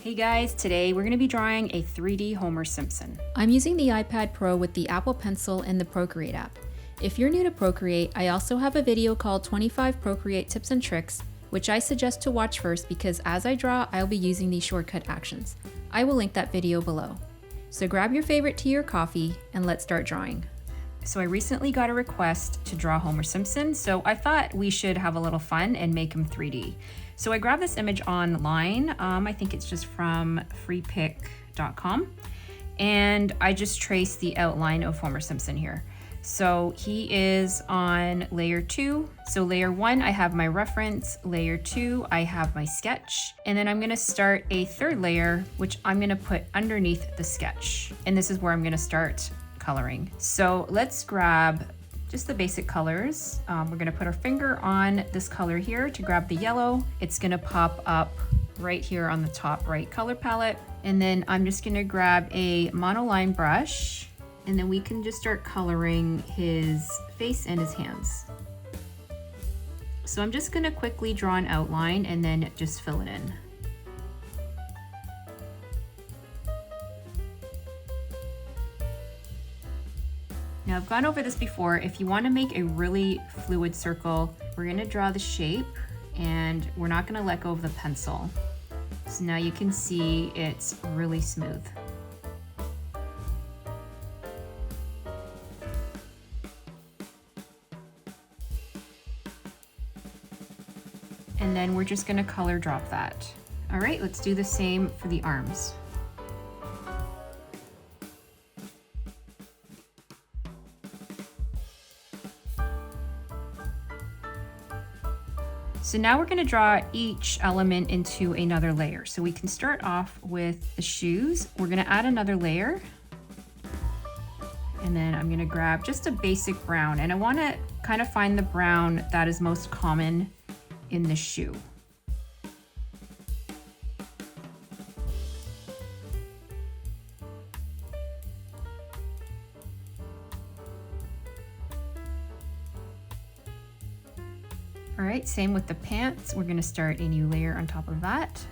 Hey guys, today we're going to be drawing a 3D Homer Simpson. I'm using the iPad Pro with the Apple Pencil and the Procreate app. If you're new to Procreate, I also have a video called 25 Procreate Tips and Tricks, which I suggest to watch first because as I draw, I'll be using these shortcut actions. I will link that video below. So grab your favorite tea or coffee and let's start drawing. So I recently got a request to draw Homer Simpson, so I thought we should have a little fun and make him 3D. So I grabbed this image online. I think it's just from freepic.com. And I just traced the outline of Homer Simpson here. So he is on layer 2. So layer 1, I have my reference. Layer 2, I have my sketch. And then I'm gonna start a third layer, which I'm gonna put underneath the sketch. And this is where I'm gonna start coloring. So let's grab just the basic colors. We're gonna put our finger on this color here to grab the yellow. It's gonna pop up right here on the top right color palette. And then I'm just gonna grab a monoline brush, and then we can just start coloring his face and his hands. So I'm just gonna quickly draw an outline and then just fill it in. Now I've gone over this before. If you want to make a really fluid circle, we're going to draw the shape and we're not going to let go of the pencil. So now you can see it's really smooth. And then we're just going to color drop that. All right, let's do the same for the arms. So now we're going to draw each element into another layer. So we can start off with the shoes. We're going to add another layer. And then I'm going to grab just a basic brown. And I want to kind of find the brown that is most common in the shoe. All right, same with the pants. We're gonna start a new layer on top of that.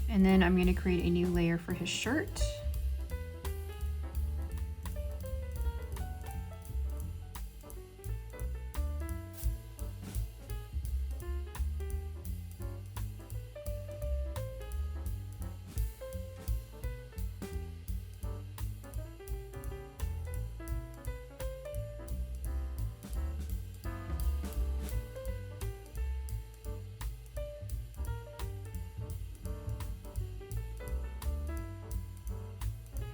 And then I'm gonna create a new layer for his shirt.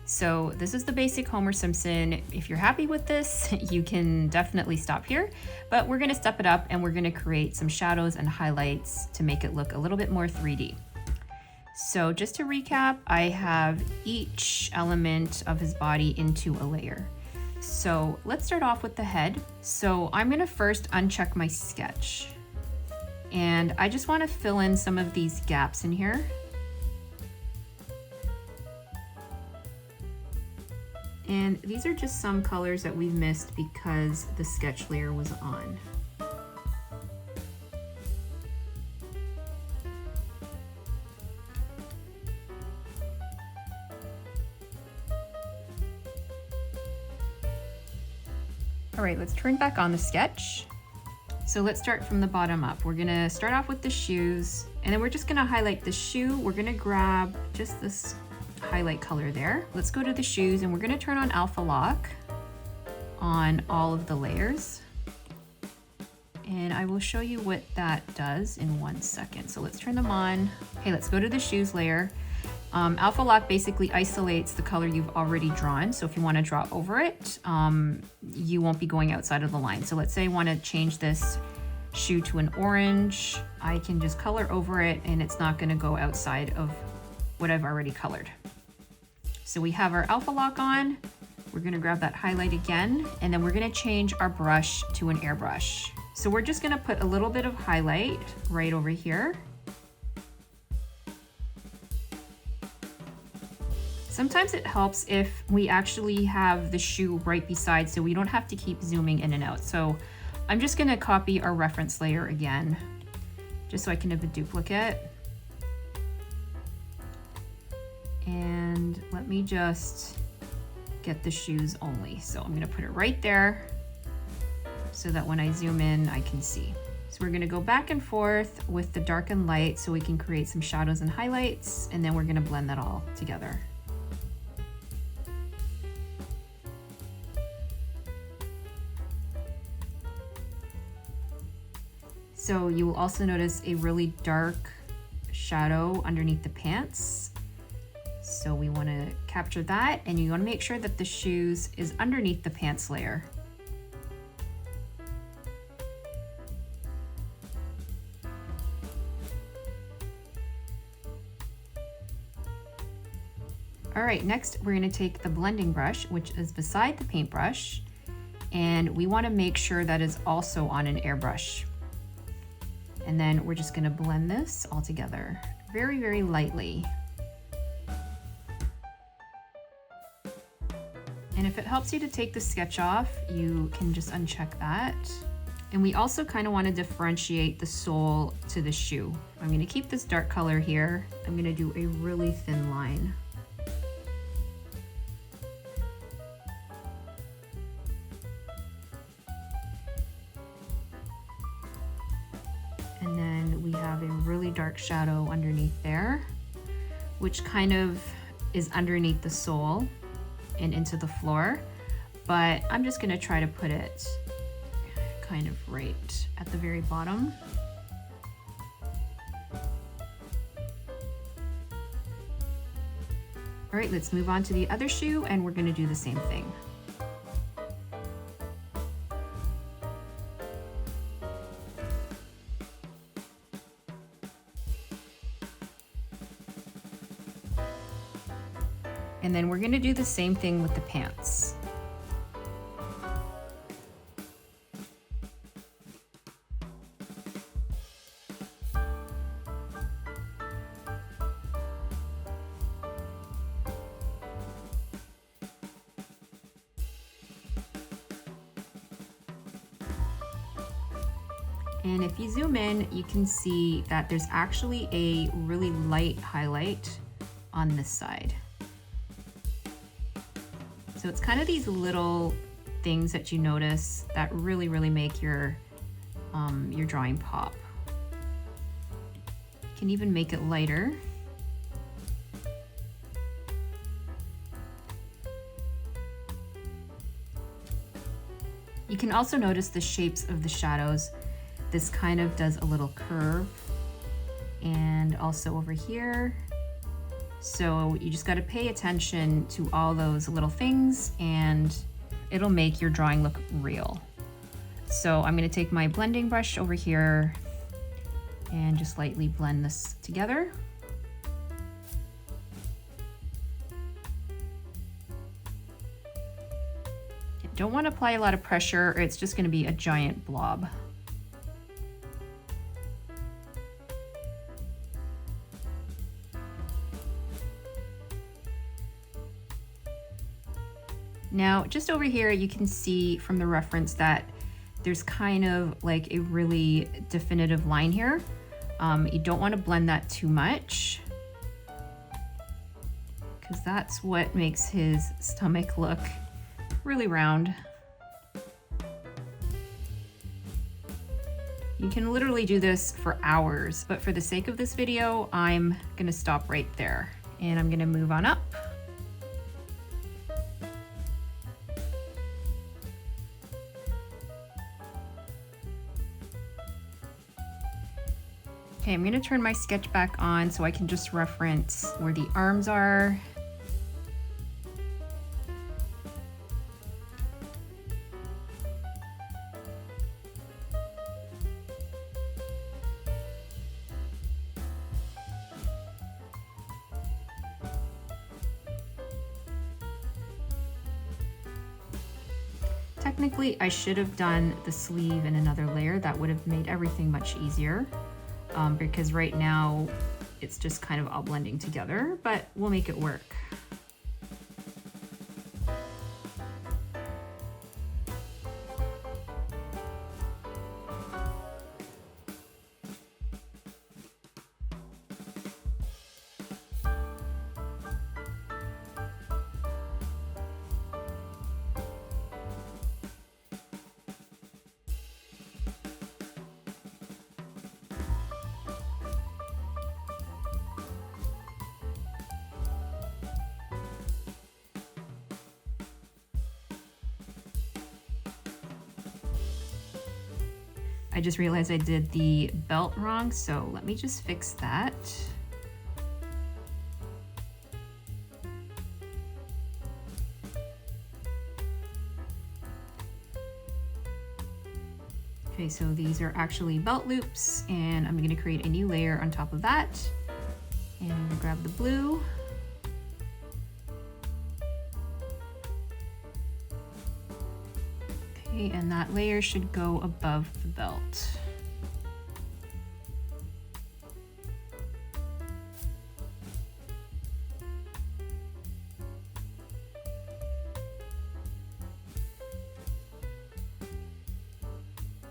So this is the basic Homer Simpson. If you're happy with this, you can definitely stop here, but we're gonna step it up and we're gonna create some shadows and highlights to make it look a little bit more 3D. So just to recap, I have each element of his body into a layer. So let's start off with the head. So I'm gonna first uncheck my sketch. And I just wanna fill in some of these gaps in here. And these are just some colors that we've missed because the sketch layer was on. All right, let's turn back on the sketch. So let's start from the bottom up. We're gonna start off with the shoes, and then we're just gonna highlight the shoe. We're gonna grab just this highlight color there. Let's go to the shoes and we're going to turn on alpha lock on all of the layers. And I will show you what that does in 1 second. So let's turn them on. Okay, let's go to the shoes layer. Alpha lock basically isolates the color you've already drawn. So if you want to draw over it, you won't be going outside of the line. So let's say I want to change this shoe to an orange. I can just color over it and it's not going to go outside of what I've already colored. So we have our alpha lock on. We're gonna grab that highlight again, and then we're gonna change our brush to an airbrush. So we're just gonna put a little bit of highlight right over here. Sometimes it helps if we actually have the shoe right beside so we don't have to keep zooming in and out. So I'm just gonna copy our reference layer again, just so I can have a duplicate. And let me just get the shoes only. So I'm gonna put it right there so that when I zoom in, I can see. So we're gonna go back and forth with the dark and light so we can create some shadows and highlights, and then we're gonna blend that all together. So you will also notice a really dark shadow underneath the pants. So we want to capture that, and you want to make sure that the shoes is underneath the pants layer. All right, next we're going to take the blending brush, which is beside the paintbrush, and we want to make sure that is also on an airbrush. And then we're just going to blend this all together very, very lightly. And if it helps you to take the sketch off, you can just uncheck that. And we also kind of want to differentiate the sole to the shoe. I'm going to keep this dark color here. I'm going to do a really thin line. And then we have a really dark shadow underneath there, which kind of is underneath the sole and into the floor, but I'm just gonna try to put it kind of right at the very bottom. All right, let's move on to the other shoe, and we're gonna do the same thing. And then we're gonna do the same thing with the pants. And if you zoom in, you can see that there's actually a really light highlight on this side. So it's kind of these little things that you notice that really, really make your drawing pop. You can even make it lighter. You can also notice the shapes of the shadows. This kind of does a little curve, and also over here. So you just got to pay attention to all those little things, and it'll make your drawing look real. So I'm going to take my blending brush over here and just lightly blend this together. Don't want to apply a lot of pressure, or it's just going to be a giant blob. Now, just over here, you can see from the reference that there's kind of like a really definitive line here. You don't want to blend that too much, because that's what makes his stomach look really round. You can literally do this for hours, but for the sake of this video, I'm gonna stop right there, and I'm gonna move on up. Okay, I'm gonna turn my sketch back on so I can just reference where the arms are. Technically, I should have done the sleeve in another layer. That would have made everything much easier. Because right now it's just kind of all blending together, but we'll make it work. I just realized I did the belt wrong, so let me just fix that. Okay, so these are actually belt loops, and I'm going to create a new layer on top of that. And I'm going to grab the blue. Okay, and that layer should go above the belt.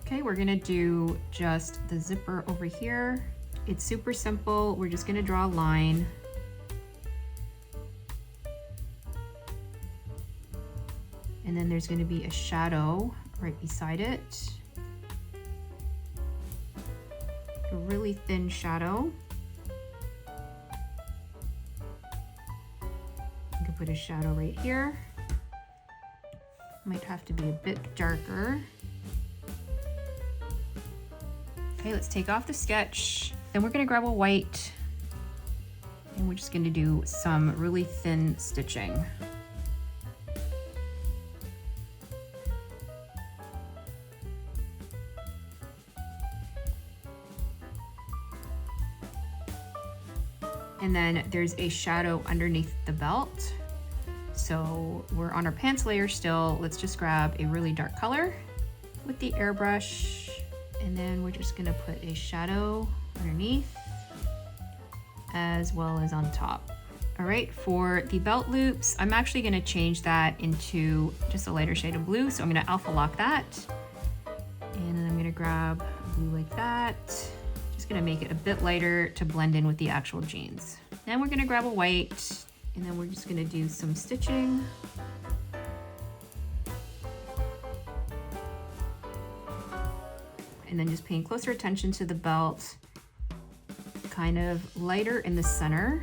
Okay, we're gonna do just the zipper over here. It's super simple. We're just gonna draw a line. And then there's gonna be a shadow right beside it. A really thin shadow. You can put a shadow right here. Might have to be a bit darker. Okay, let's take off the sketch. Then we're gonna grab a white and we're just gonna do some really thin stitching. And then there's a shadow underneath the belt. So we're on our pants layer still. Let's just grab a really dark color with the airbrush. And then we're just gonna put a shadow underneath as well as on top. All right, for the belt loops, I'm actually gonna change that into just a lighter shade of blue. So I'm gonna alpha lock that. And then I'm gonna grab blue like that. Just gonna make it a bit lighter to blend in with the actual jeans. Then we're gonna grab a white and then we're just gonna do some stitching. And then just paying closer attention to the belt, kind of lighter in the center.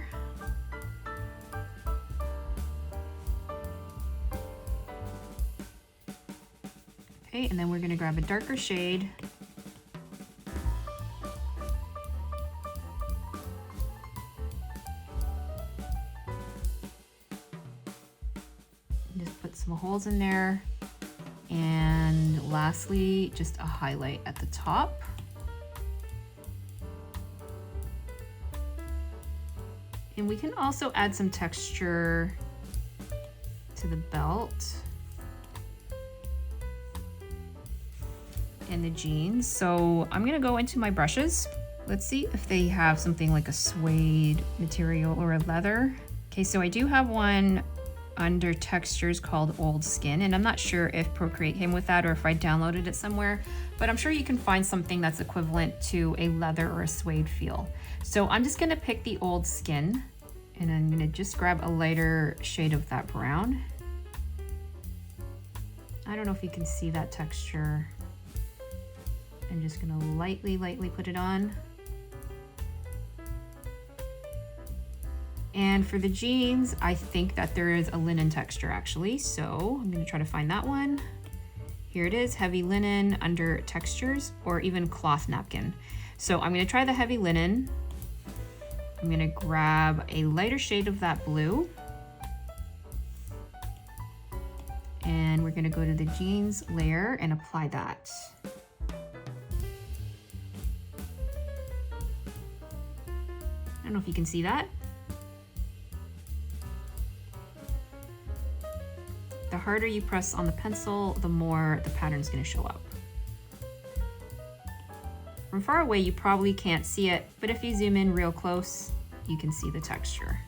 Okay, and then we're gonna grab a darker shade. And just put some holes in there. And lastly, just a highlight at the top. And we can also add some texture to the belt and the jeans. So I'm gonna go into my brushes. Let's see if they have something like a suede material or a leather. Okay, so I do have one under textures called Old Skin, and I'm not sure if Procreate came with that or if I downloaded it somewhere, but I'm sure you can find something that's equivalent to a leather or a suede feel. So I'm just gonna pick the Old Skin and I'm gonna just grab a lighter shade of that brown. I don't know if you can see that texture. I'm just gonna lightly put it on. And for the jeans, I think that there is a linen texture actually. So I'm gonna try to find that one. Here it is, heavy linen under textures, or even cloth napkin. So I'm gonna try the heavy linen. I'm gonna grab a lighter shade of that blue. And we're gonna go to the jeans layer and apply that. I don't know if you can see that. The harder you press on the pencil, the more the pattern's gonna show up. From far away, you probably can't see it, but if you zoom in real close, you can see the texture.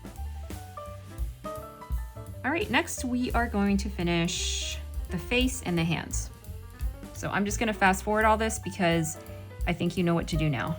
All right, next we are going to finish the face and the hands. So I'm just gonna fast forward all this because I think you know what to do now.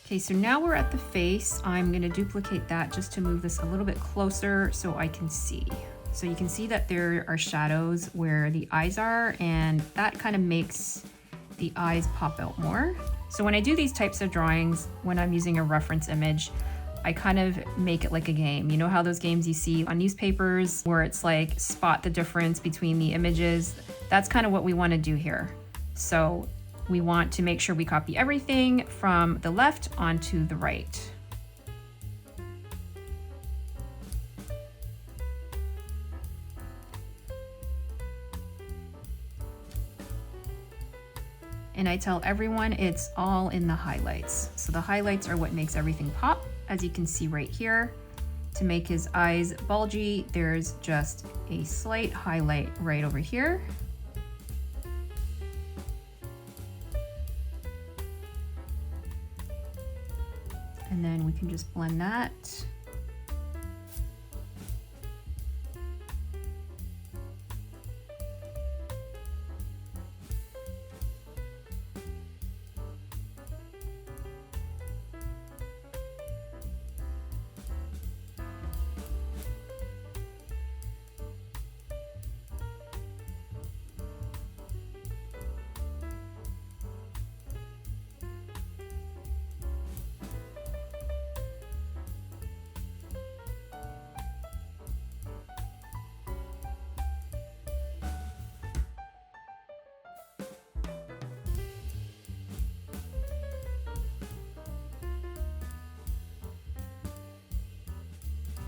Okay, so now we're at the face. I'm gonna duplicate that just to move this a little bit closer so I can see. So you can see that there are shadows where the eyes are, and that kind of makes the eyes pop out more. So when I do these types of drawings, when I'm using a reference image, I kind of make it like a game. You know how those games you see on newspapers where it's like spot the difference between the images? That's kind of what we want to do here. So we want to make sure we copy everything from the left onto the right. And I tell everyone it's all in the highlights. So the highlights are what makes everything pop. As you can see right here, to make his eyes bulgy, there's just a slight highlight right over here. And then we can just blend that.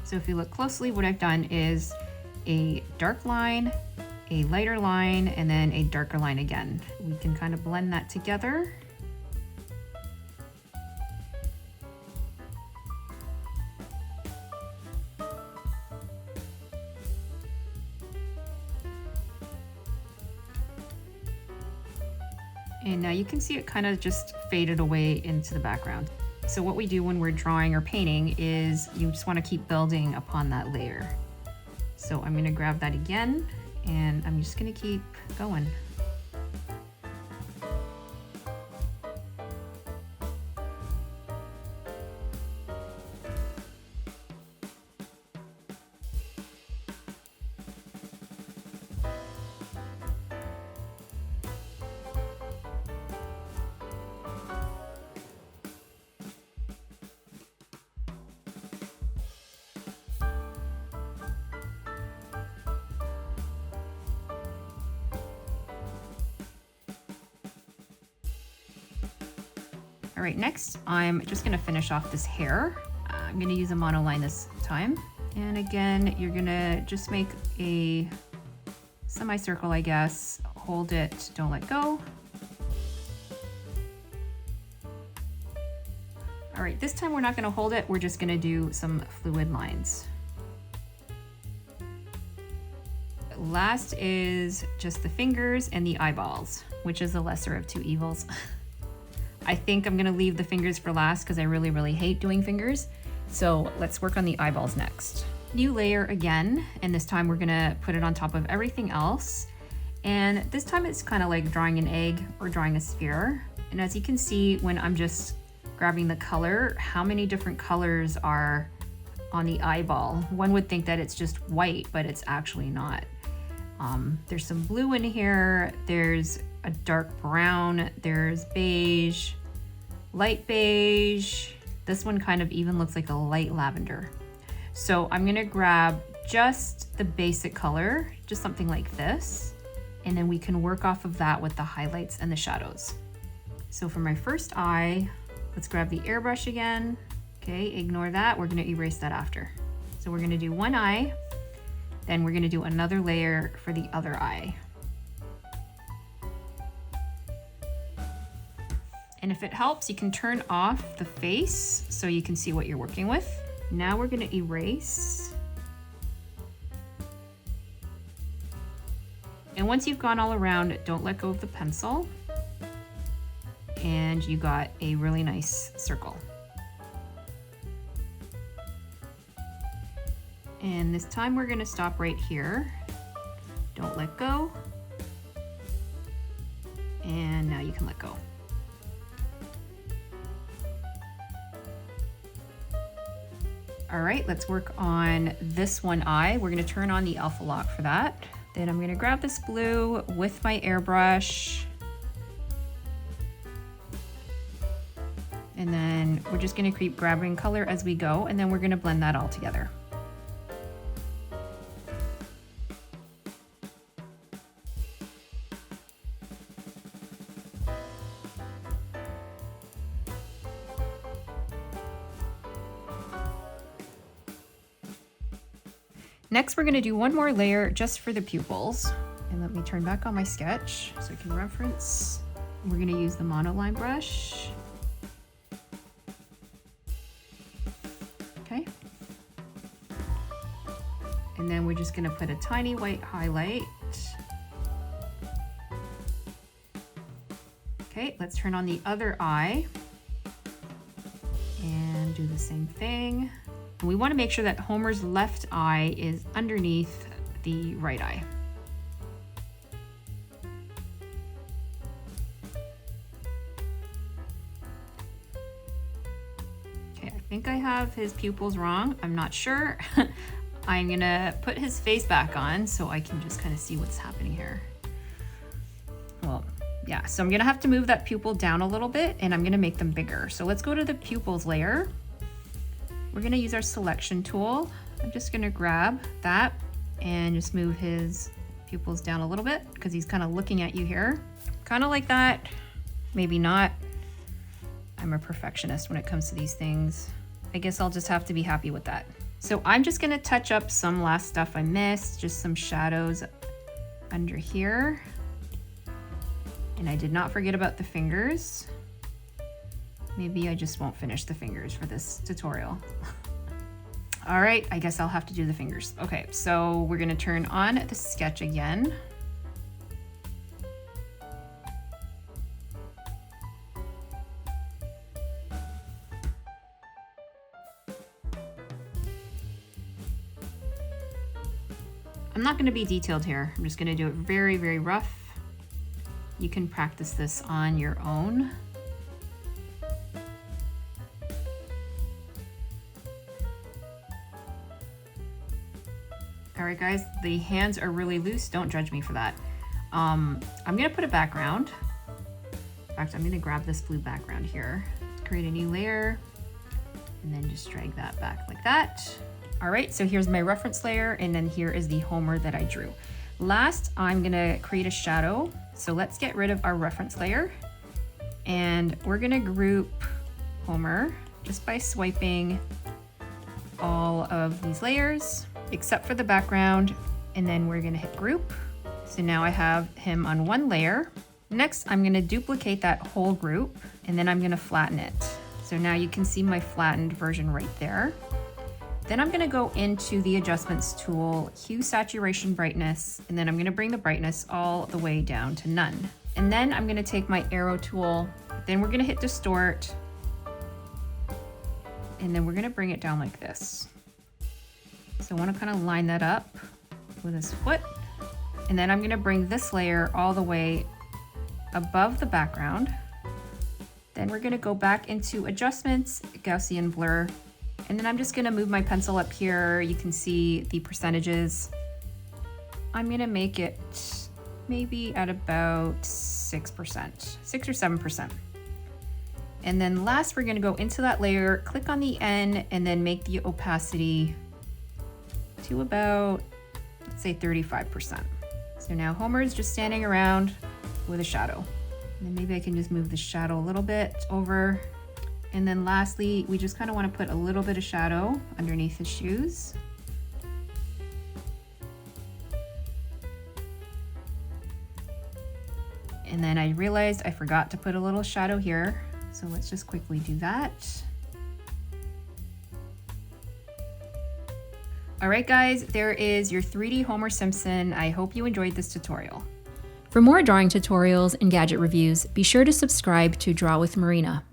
So if you look closely, what I've done is a dark line, a lighter line, and then a darker line again. We can kind of blend that together. And now you can see it kind of just faded away into the background. So what we do when we're drawing or painting is you just want to keep building upon that layer. So I'm going to grab that again, and I'm just going to keep going. All right, next I'm just gonna finish off this hair. I'm gonna use a monoline this time. And again, you're gonna just make a semicircle, I guess. Hold it, don't let go. All right, this time we're not gonna hold it, we're just gonna do some fluid lines. Last is just the fingers and the eyeballs, which is the lesser of two evils. I think I'm gonna leave the fingers for last because I really hate doing fingers. So let's work on the eyeballs next. New layer again, and this time we're gonna put it on top of everything else. And this time it's kind of like drawing an egg or drawing a sphere. And as you can see, when I'm just grabbing the color, how many different colors are on the eyeball. One would think that it's just white, but it's actually not. There's some blue in here, there's a dark brown, there's beige, light beige. This one kind of even looks like a light lavender. So I'm gonna grab just the basic color, just something like this, and then we can work off of that with the highlights and the shadows. So for my first eye, let's grab the airbrush again. Okay, ignore that, we're gonna erase that after. So we're gonna do one eye, then we're gonna do another layer for the other eye. And if it helps, you can turn off the face so you can see what you're working with. Now we're gonna erase. And once you've gone all around, don't let go of the pencil. And you got a really nice circle. And this time we're gonna stop right here. Don't let go. And now you can let go. All right, let's work on this one eye. We're gonna turn on the alpha lock for that. Then I'm gonna grab this blue with my airbrush. And then we're just gonna keep grabbing color as we go, and then we're gonna blend that all together. Next, we're gonna do one more layer just for the pupils. And let me turn back on my sketch so I can reference. We're gonna use the monoline brush. Okay. And then we're just gonna put a tiny white highlight. Okay, let's turn on the other eye and do the same thing. And we want to make sure that Homer's left eye is underneath the right eye. Okay, I think I have his pupils wrong. I'm not sure. I'm gonna put his face back on so I can just kind of see what's happening here. Well, yeah, so I'm gonna have to move that pupil down a little bit and I'm gonna make them bigger. So let's go to the pupils layer. We're gonna use our selection tool. I'm just gonna grab that and just move his pupils down a little bit because he's kind of looking at you here. Kind of like that, maybe not. I'm a perfectionist when it comes to these things. I guess I'll just have to be happy with that. So I'm just gonna touch up some last stuff I missed, just some shadows under here. And I did not forget about the fingers. Maybe I just won't finish the fingers for this tutorial. All right, I guess I'll have to do the fingers. Okay, so we're gonna turn on the sketch again. I'm not gonna be detailed here. I'm just gonna do it very, very rough. You can practice this on your own. All right, guys, the hands are really loose. Don't judge me for that. I'm gonna put a background. In fact, I'm gonna grab this blue background here, create a new layer, and then just drag that back like that. All right, so here's my reference layer, and then here is the Homer that I drew. Last, I'm gonna create a shadow. So let's get rid of our reference layer, and we're gonna group Homer just by swiping all of these layers, except for the background, and then we're gonna hit group. So now I have him on one layer. Next, I'm gonna duplicate that whole group, and then I'm gonna flatten it. So now you can see my flattened version right there. Then I'm gonna go into the adjustments tool, hue, saturation, brightness, and then I'm gonna bring the brightness all the way down to none. And then I'm gonna take my arrow tool, then we're gonna hit distort, and then we're gonna bring it down like this. So I wanna kind of line that up with his foot. And then I'm gonna bring this layer all the way above the background. Then we're gonna go back into adjustments, Gaussian blur, and then I'm just gonna move my pencil up here. You can see the percentages. I'm gonna make it maybe at about 6%, 6 or 7%. And then last, we're gonna go into that layer, click on the N, and then make the opacity to about, let's say 35%. So now Homer is just standing around with a shadow. And then maybe I can just move the shadow a little bit over. And then lastly, we just kind of want to put a little bit of shadow underneath his shoes. And then I realized I forgot to put a little shadow here. So let's just quickly do that. All right, guys, there is your 3D Homer Simpson. I hope you enjoyed this tutorial. For more drawing tutorials and gadget reviews, be sure to subscribe to Draw with Marina.